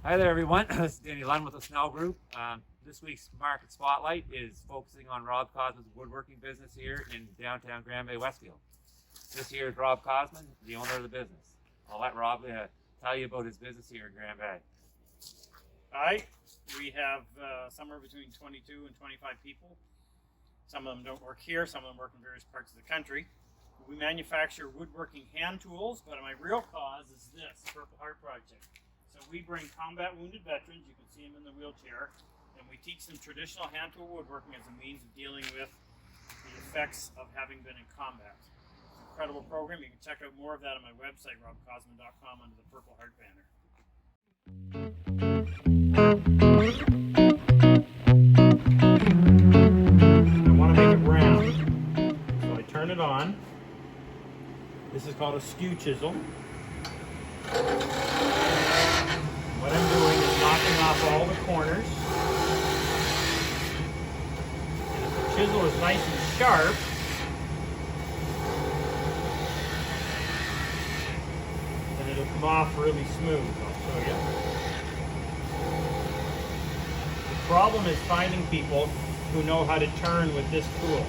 Hi there everyone, this is Danny Lunn with the Snell Group. This week's Market Spotlight is focusing on Rob Cosman's woodworking business here in downtown Grand Bay, Westfield. This here is Rob Cosman, the owner of the business. I'll let Rob tell you about his business here in Grand Bay. Hi, we have somewhere between 22 and 25 people. Some of them don't work here, some of them work in various parts of the country. We manufacture woodworking hand tools, but my real cause is this, Purple Heart Project. So we bring combat wounded veterans, you can see them in the wheelchair, and we teach them traditional hand tool woodworking as a means of dealing with the effects of having been in combat. It's an incredible program. You can check out more of that on my website, robcosman.com, under the Purple Heart banner. I want to make it round, so I turn it on. This is called a skew chisel. What I'm doing is knocking off all the corners. And if the chisel is nice and sharp, then it'll come off really smooth. I'll show you. The problem is finding people who know how to turn with this tool.